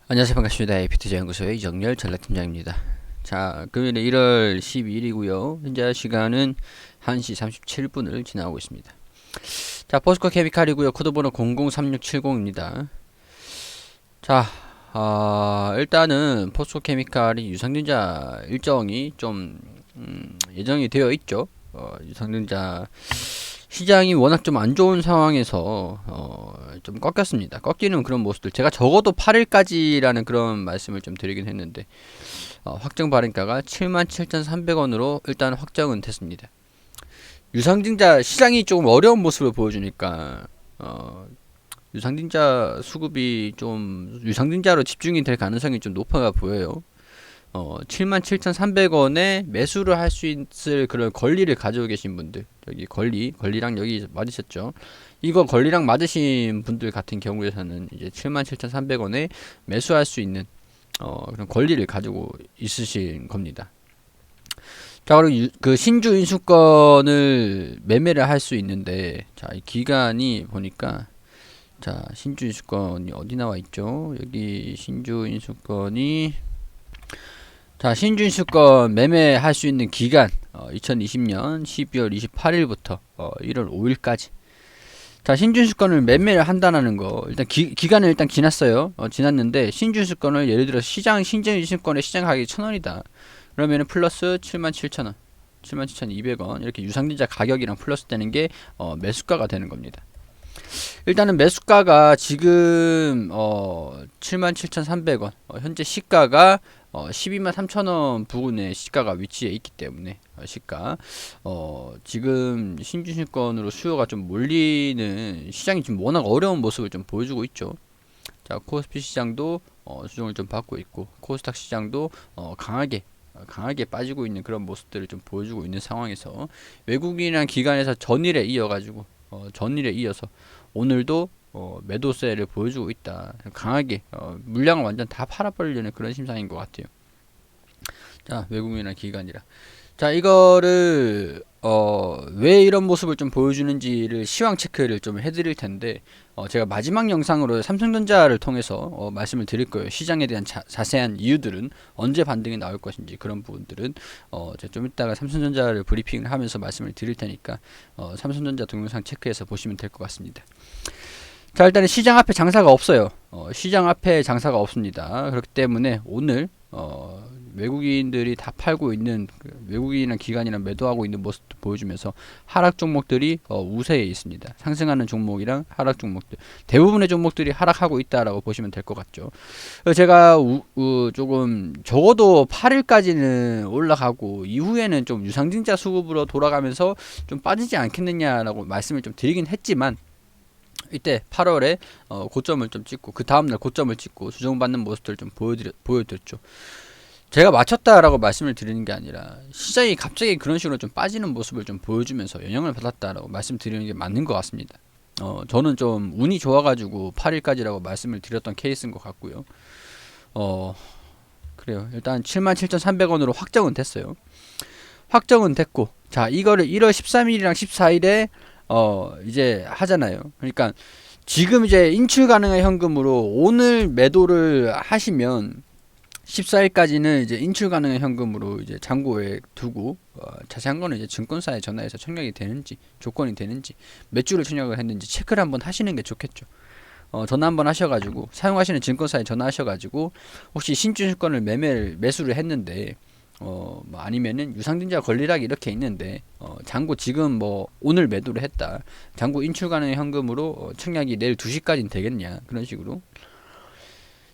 안녕하세요. 반갑습니다. 에이피투자 연구소의 이정열 전략팀장입니다. 자, 금요일 1월 12일이고요. 현재 시간은 1시 37분을 지나고 있습니다. 자, 포스코 케미칼이고요. 코드번호 003670입니다. 자, 일단은 포스코 케미칼이 유상증자 일정이 좀 예정이 되어 있죠. 유상증자 시장이 워낙 좀 안 좋은 상황에서 좀 꺾였습니다. 꺾이는 그런 모습들, 제가 적어도 8일까지라는 그런 말씀을 좀 드리긴 했는데 확정 발행가가 77,300원으로 일단 확정은 됐습니다. 유상증자 시장이 조금 어려운 모습을 보여주니까 유상증자 수급이 좀 유상증자로 집중이 될 가능성이 좀 높아 보여요. 77,300원에 매수를 할 수 있을 그런 권리를 가지고 계신 분들, 여기 권리랑 여기 맞으셨죠? 이거 권리랑 맞으신 분들 같은 경우에서는 이제 77,300원에 매수할 수 있는 그런 권리를 가지고 있으신 겁니다. 자, 그리고 그 신주 인수권을 매매를 할 수 있는데, 자, 이 기간이 보니까, 자, 신주 인수권이 어디 나와 있죠? 여기 신주 인수권이, 자, 신주인수권 매매할 수 있는 기간 2020년 12월 28일부터 1월 5일까지. 자, 신주인수권을 매매를 한다는 거, 일단 기간은 일단 지났어요. 지났는데 신주인수권을 예를 들어 신주인수권의 시장 가격이 1,000원이다. 그러면은 플러스 77,000원, 77,200원 이렇게 유상증자 가격이랑 플러스 되는 게 매수가가 되는 겁니다. 일단은 매수가가 지금 77,300원, 현재 시가가 123,000원 부근에 시가가 위치해 있기 때문에 시가 지금 신주신권으로 수요가 좀 몰리는 시장이 지금 워낙 어려운 모습을 좀 보여주고 있죠. 자, 코스피 시장도 수정을 좀 받고 있고, 코스닥 시장도 강하게 빠지고 있는 그런 모습들을 좀 보여주고 있는 상황에서 외국인이란 기관에서 전일에 이어서 오늘도 매도세를 보여주고 있다. 강하게 물량을 완전 다 팔아버리려는 그런 심상인 것 같아요. 자, 외국인이나 기관이라. 자, 이거를 왜 이런 모습을 좀 보여주는지를 시황 체크를 좀 해드릴 텐데, 제가 마지막 영상으로 삼성전자를 통해서 말씀을 드릴 거예요. 시장에 대한 자세한 이유들은 언제 반등이 나올 것인지, 그런 부분들은 제가 좀 이따가 삼성전자를 브리핑을 하면서 말씀을 드릴 테니까 삼성전자 동영상 체크해서 보시면 될 것 같습니다. 자, 일단은 시장 앞에 장사가 없어요. 시장 앞에 장사가 없습니다. 그렇기 때문에 오늘 외국인들이 다 팔고 있는, 외국인이나 기관이나 매도하고 있는 모습도 보여주면서 하락 종목들이 우세에 있습니다. 상승하는 종목이랑 하락 종목들, 대부분의 종목들이 하락하고 있다라고 보시면 될 것 같죠. 제가 조금 적어도 8일까지는 올라가고 이후에는 좀 유상증자 수급으로 돌아가면서 좀 빠지지 않겠느냐라고 말씀을 좀 드리긴 했지만, 이때 8월에 고점을 좀 찍고 그 다음날 고점을 찍고 수정받는 모습들을 좀 보여드렸죠. 제가 맞췄다라고 말씀을 드리는 게 아니라 시장이 갑자기 그런 식으로 좀 빠지는 모습을 좀 보여주면서 영향을 받았다라고 말씀드리는 게 맞는 것 같습니다. 저는 좀 운이 좋아가지고 8일까지라고 말씀을 드렸던 케이스인 것 같고요. 그래요. 일단 77,300원으로 확정은 됐어요. 확정은 됐고, 자, 이거를 1월 13일이랑 14일에 이제 하잖아요. 그러니까 지금 이제 인출 가능한 현금으로 오늘 매도를 하시면 14일까지는 이제 인출 가능한 현금으로 이제 잔고에 두고, 자세한 거는 이제 증권사에 전화해서 청약이 되는지, 조건이 되는지, 몇 주를 청약을 했는지 체크를 한번 하시는 게 좋겠죠. 전화 한번 하셔가지고, 사용하시는 증권사에 전화하셔가지고, 혹시 신주증권을 매수를 했는데, 뭐 아니면은 유상증자 권리락이 이렇게 있는데, 잔고 지금 뭐 오늘 매도를 했다, 잔고 인출 가능한 현금으로 청약이 내일 2시까지는 되겠냐, 그런 식으로.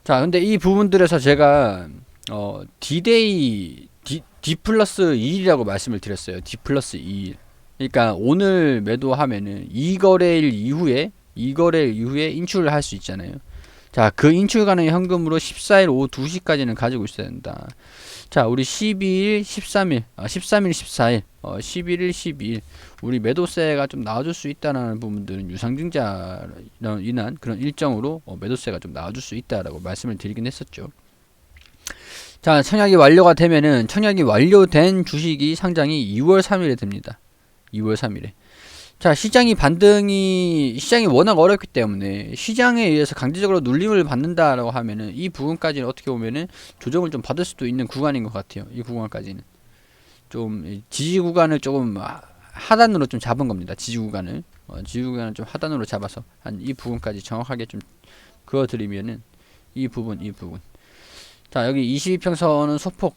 자, 근데 이 부분들에서 제가 D 플러스 2일이라고 말씀을 드렸어요. D 플러스 2일. 그러니까 오늘 매도하면은 이 거래일 이후에 인출을 할 수 있잖아요. 자, 그 인출 가능한 현금으로 14일 오후 2시까지는 가지고 있어야 된다. 자, 우리 12일, 13일, 13일, 14일, 11일, 12일 우리 매도세가 좀 나와줄 수 있다는 부분들은 유상증자로 인한 그런 일정으로 매도세가 좀 나와줄 수 있다라고 말씀을 드리긴 했었죠. 자, 청약이 완료가 되면은, 청약이 완료된 주식이 상장이 2월 3일에 됩니다. 2월 3일에. 자, 시장이 워낙 어렵기 때문에 시장에 의해서 강제적으로 눌림을 받는다라고 하면은 이 부분까지는 어떻게 보면은 조정을 좀 받을 수도 있는 구간인 것 같아요. 이 구간까지는 좀 지지 구간을 조금 하단으로 좀 잡은 겁니다. 지지 구간을 좀 하단으로 잡아서 한 이 부분까지 정확하게 좀 그어드리면은 이 부분. 자, 여기 22평선은 소폭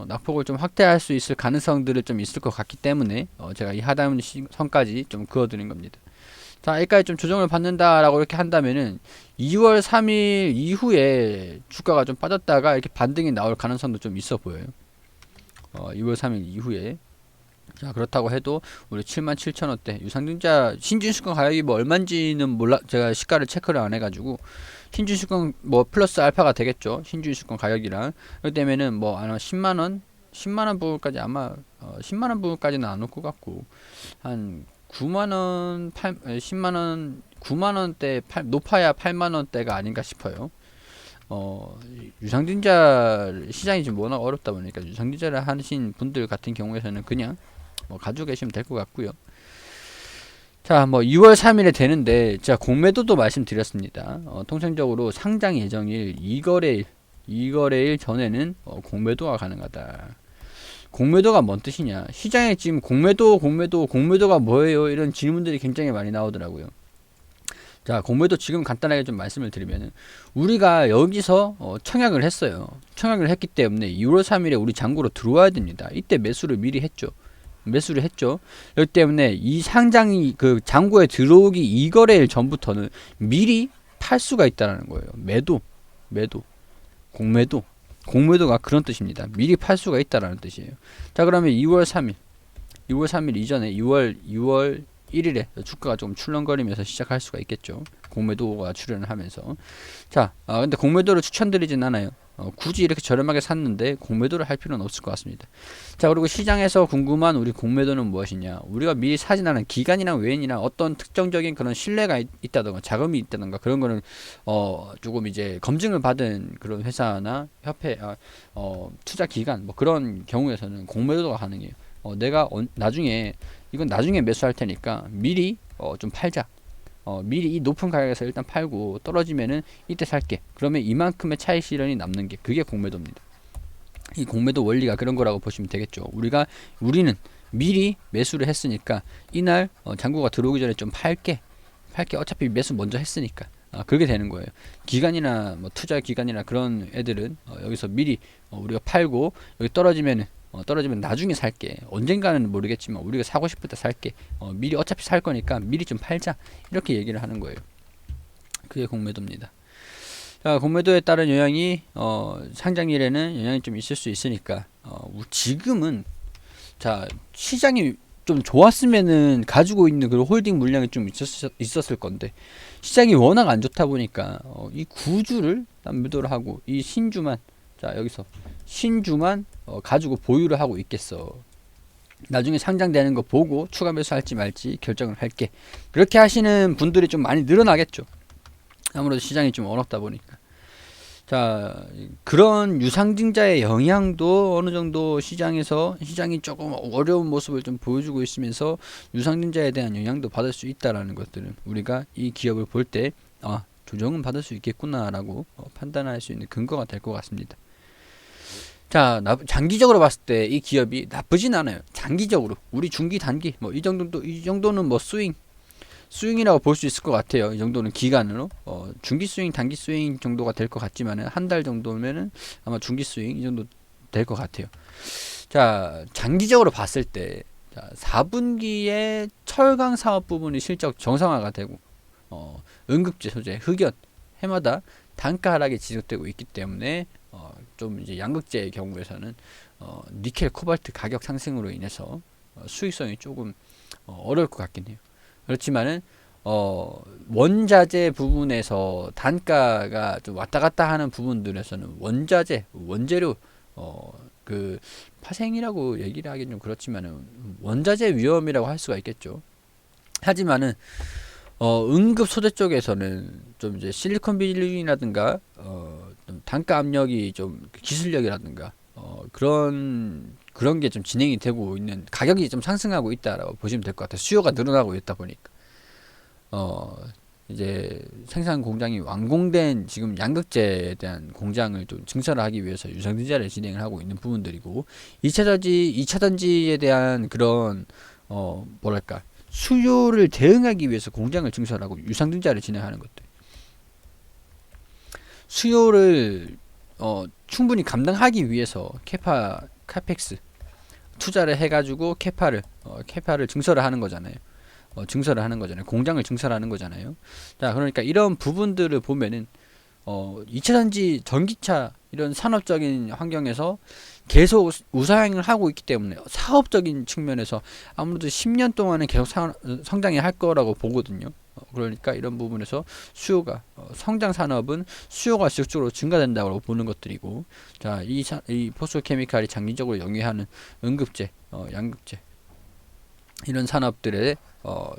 낙폭을 좀 확대할 수 있을 가능성들이 좀 있을 것 같기 때문에 제가 이 하단 선까지 좀 그어드린 겁니다. 자, 여기까지 좀 조정을 받는다라고 이렇게 한다면은 2월 3일 이후에 주가가 좀 빠졌다가 이렇게 반등이 나올 가능성도 좀 있어 보여요. 2월 3일 이후에. 자, 그렇다고 해도 우리 77,000원대 유상증자 신준수권 가격이 뭐 얼마인지는 몰라, 제가 시가를 체크를 안 해가지고 신준수권 뭐 플러스 알파가 되겠죠. 신준수권 가격이랑. 그렇기 때문에는 뭐 아마 10만원 부분까지 아마 10만원 부분까지는 안 올 것 같고 한 9만원 10만원 9만원대 높아야 8만원대가 아닌가 싶어요. 유상증자 시장이 지금 워낙 어렵다 보니까 유상증자를 하신 분들 같은 경우에서는 그냥 뭐 가지고 계시면 될 것 같고요. 자, 뭐 2월 3일에 되는데 제가 공매도도 말씀드렸습니다. 통상적으로 상장 예정일 2거래일 전에는 공매도가 가능하다. 공매도가 뭔 뜻이냐? 시장에 지금 공매도가 뭐예요? 이런 질문들이 굉장히 많이 나오더라고요. 자, 공매도 지금 간단하게 좀 말씀을 드리면은 우리가 여기서 청약을 했어요. 청약을 했기 때문에 2월 3일에 우리 잔고로 들어와야 됩니다. 이때 매수를 미리 했죠. 그렇기 때문에 이 상장이 그 잔고에 들어오기 2거래일 전부터는 미리 팔 수가 있다는 거예요. 매도, 공매도가 그런 뜻입니다. 미리 팔 수가 있다라는 뜻이에요. 자, 그러면 2월 3일 이전에 2월 1일에 주가가 좀 출렁거리면서 시작할 수가 있겠죠. 공매도가 출현을 하면서. 자, 근데 공매도를 추천드리진 않아요. 굳이 이렇게 저렴하게 샀는데 공매도를 할 필요는 없을 것 같습니다. 자, 그리고 시장에서 궁금한 우리 공매도는 무엇이냐? 우리가 미리 사진 않은 기간이랑 외인이랑 어떤 특정적인 그런 신뢰가 있다던가 자금이 있다던가 그런 거는 조금 이제 검증을 받은 그런 회사나 협회, 투자 기관 뭐 그런 경우에서는 공매도가 가능해요. 내가 이건 나중에 매수할 테니까 미리 좀 팔자. 미리 이 높은 가격에서 일단 팔고 떨어지면은 이때 살게. 그러면 이만큼의 차익 실현이 남는 게 그게 공매도입니다. 이 공매도 원리가 그런 거라고 보시면 되겠죠. 우리는 미리 매수를 했으니까 이날 잔고가 들어오기 전에 좀 팔게. 어차피 매수 먼저 했으니까. 그렇게 되는 거예요. 기관이나 뭐 투자 기관이나 그런 애들은 여기서 미리 우리가 팔고 여기 떨어지면 나중에 살게. 언젠가는 모르겠지만 우리가 사고 싶을 때 살게. 미리 어차피 살 거니까 미리 좀 팔자. 이렇게 얘기를 하는 거예요. 그게 공매도입니다. 자, 공매도에 따른 영향이 상장일에는 영향이 좀 있을 수 있으니까 지금은 자, 시장이 좀 좋았으면은 가지고 있는 그 홀딩 물량이 좀 있었을 건데 시장이 워낙 안 좋다 보니까 이 구주를 매도를 하고 이 여기서 신주만 가지고 보유를 하고 있겠어. 나중에 상장되는 거 보고 추가 매수할지 말지 결정을 할게. 그렇게 하시는 분들이 좀 많이 늘어나겠죠. 아무래도 시장이 좀 어렵다 보니까. 자, 그런 유상증자의 영향도 어느 정도 시장이 조금 어려운 모습을 좀 보여주고 있으면서 유상증자에 대한 영향도 받을 수 있다라는 것들은 우리가 이 기업을 볼 때 조정은 받을 수 있겠구나라고 판단할 수 있는 근거가 될 것 같습니다. 자, 장기적으로 봤을 때 이 기업이 나쁘진 않아요. 장기적으로 우리 중기 단기 뭐 이 정도는 뭐 스윙이라고 볼 수 있을 것 같아요. 이 정도는 기간으로 중기 스윙, 단기 스윙 정도가 될 것 같지만은 한 달 정도면은 아마 중기 스윙 이 정도 될 것 같아요. 자, 장기적으로 봤을 때 4분기에 철강 사업 부분이 실적 정상화가 되고 응급제 소재, 흑연 해마다 단가 하락이 지속되고 있기 때문에 좀 이제 양극재의 경우에서는 니켈, 코발트 가격 상승으로 인해서 수익성이 조금 어려울 것 같긴 해요. 그렇지만은 원자재 부분에서 단가가 좀 왔다 갔다 하는 부분들에서는 원재료 그 파생이라고 얘기를 하긴 좀 그렇지만은 원자재 위험이라고 할 수가 있겠죠. 하지만은 응급 소재 쪽에서는 좀 이제 실리콘 비닐이라든가 좀 단가 압력이 좀 기술력이라든가 그런 그런 게 좀 진행이 되고 있는, 가격이 좀 상승하고 있다라고 보시면 될 것 같아요. 수요가 늘어나고 있다 보니까 어 이제 생산 공장이 완공된 지금 양극재에 대한 공장을 좀 증설하기 위해서 유상증자를 진행을 하고 있는 부분들이고, 2차 전지에 대한 그런 뭐랄까 수요를 대응하기 위해서 공장을 증설하고 유상증자를 진행하는 것들, 수요를 충분히 감당하기 위해서 카펙스 투자를 해가지고 캐파를 증설을 하는 거잖아요. 증설을 하는 거잖아요. 공장을 증설하는 거잖아요. 자, 그러니까 이런 부분들을 보면은 2차 전지, 전기차 이런 산업적인 환경에서 계속 우상향을 하고 있기 때문에 사업적인 측면에서 아무래도 10년 동안은 계속 성장이 할 거라고 보거든요. 그러니까 이런 부분에서 수요가 성장 산업은 수요가 지속적으로 증가된다고 보는 것들이고, 자, 이 포스코케미칼이 장기적으로 영위하는 응급제, 양극재 이런 산업들의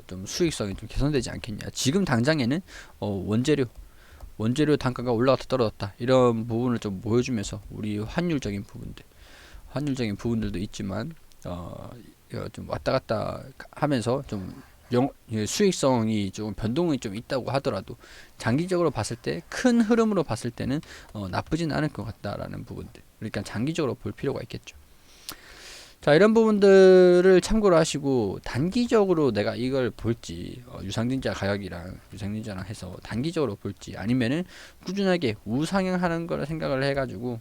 좀 수익성이 좀 개선되지 않겠냐. 지금 당장에는 원재료 단가가 올라갔다 떨어졌다 이런 부분을 좀 보여주면서 우리 환율적인 부분들도 있지만 좀 왔다 갔다 하면서 좀 수익성이 좀 변동이 좀 있다고 하더라도 장기적으로 봤을 때, 큰 흐름으로 봤을 때는 나쁘진 않을 것 같다라는 부분들, 그러니까 장기적으로 볼 필요가 있겠죠. 자, 이런 부분들을 참고로 하시고 단기적으로 내가 이걸 볼지, 유상증자 가격이랑 유상증자랑 해서 단기적으로 볼지, 아니면은 꾸준하게 우상향하는 걸 생각을 해가지고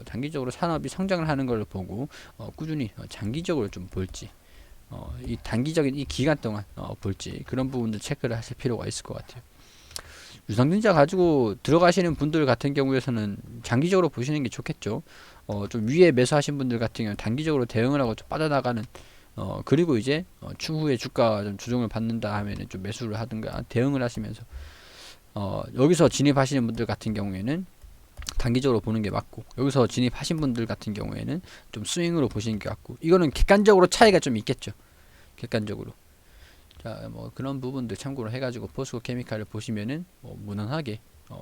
장기적으로 산업이 성장을 하는 걸 보고 꾸준히 장기적으로 좀 볼지, 이 단기적인 이 기간 동안 볼지, 그런 부분들 체크를 하실 필요가 있을 것 같아요. 유상증자 가지고 들어가시는 분들 같은 경우에서는 장기적으로 보시는 게 좋겠죠. 좀 위에 매수하신 분들 같은 경우는 단기적으로 대응을 하고 좀 빠져나가는, 그리고 이제 추후에 주가가 좀 조정을 받는다 하면은 좀 매수를 하든가 대응을 하시면서 여기서 진입하시는 분들 같은 경우에는 단기적으로 보는 게 맞고, 여기서 진입하신 분들 같은 경우에는 좀 스윙으로 보시는 게 맞고, 이거는 객관적으로 차이가 좀 있겠죠. 객관적으로. 자, 뭐 그런 부분들 참고로 해가지고 포스코 케미칼을 보시면은 무난하게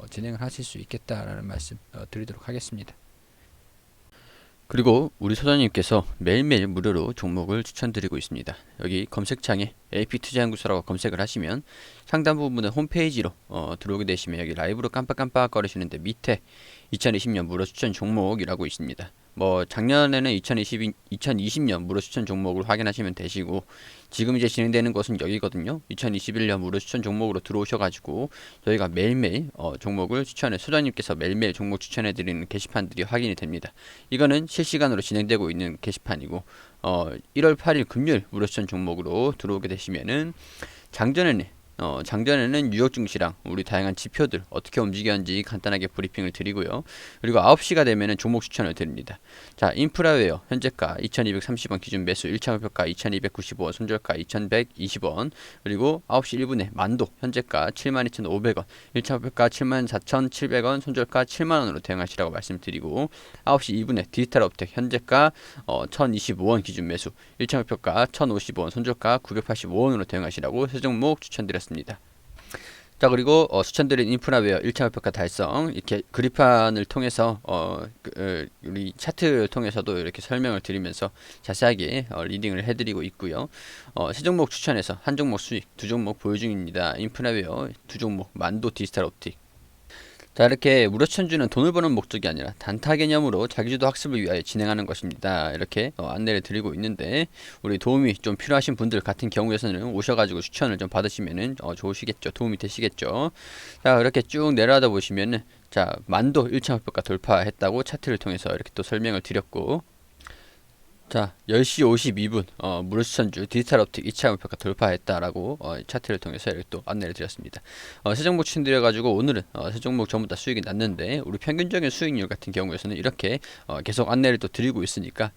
진행을 하실 수 있겠다라는 말씀 드리도록 하겠습니다. 그리고 우리 소장님께서 매일매일 무료로 종목을 추천드리고 있습니다. 여기 검색창에 AP투자연구소라고 검색을 하시면 상단 부분에 홈페이지로 들어오게 되시면 여기 라이브로 깜빡깜빡 거리시는데 밑에 2020년 무료 추천 종목이라고 있습니다. 뭐 작년에는 2020년 무료 추천 종목을 확인하시면 되시고, 지금 이제 진행되는 것은 여기거든요. 2021년 무료 추천 종목으로 들어오셔가지고 저희가 매일매일 종목을 소장님께서 매일매일 종목 추천해드리는 게시판들이 확인이 됩니다. 이거는 실시간으로 진행되고 있는 게시판이고, 1월 8일 금요일 무료 추천 종목으로 들어오게 되시면은 장전에는 뉴욕 증시랑 우리 다양한 지표들 어떻게 움직였는지 간단하게 브리핑을 드리고요. 그리고 9시가 되면은 종목 추천을 드립니다. 자, 인프라웨어 현재가 2230원 기준 매수 1차 목표가 2295원, 손절가 2120원, 그리고 9시 1분에 만도 현재가 72,500원, 1차 목표가 74,700원, 손절가 7만원으로 대응하시라고 말씀드리고, 9시 2분에 디지털업텍 현재가 1025원 기준 매수 1차 목표가 1050원, 손절가 985원으로 대응하시라고 세 종목 추천드렸습니다. 자, 그리고 추천드린 인프라웨어 1차 목표가 달성, 이렇게 그래프판을 통해서 우리 차트를 통해서도 이렇게 설명을 드리면서 자세하게 리딩을 해드리고 있고요. 세 종목 추천해서 한 종목 수익, 두 종목 보유 중입니다. 인프라웨어 두 종목, 만도, 디지털옵틱. 자, 이렇게 무료 추천주는 돈을 버는 목적이 아니라 단타 개념으로 자기주도 학습을 위하여 진행하는 것입니다. 이렇게 안내를 드리고 있는데, 우리 도움이 좀 필요하신 분들 같은 경우에서는 오셔가지고 추천을 좀 받으시면은 좋으시겠죠. 도움이 되시겠죠. 자, 이렇게 쭉 내려가다 보시면은, 자, 만도 1차 목표가 돌파했다고 차트를 통해서 이렇게 또 설명을 드렸고, 자, 10시 52분 무료 추천주 디지털옵틱 2차 목표가 돌파했다라고 차트를 통해서 이렇게 또 안내를 드렸습니다. 세 종목 추천드려가지고 오늘은 세 종목 전부 다 수익이 났는데, 우리 평균적인 수익률 같은 경우에서는 이렇게 계속 안내를 또 드리고 있으니까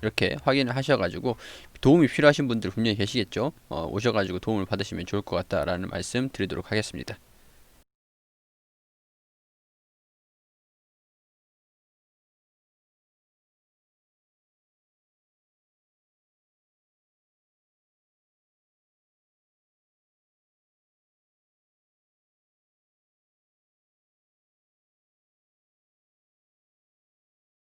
이렇게 확인을 하셔가지고 도움이 필요하신 분들 분명히 계시겠죠. 오셔가지고 도움을 받으시면 좋을 것 같다라는 말씀 드리도록 하겠습니다.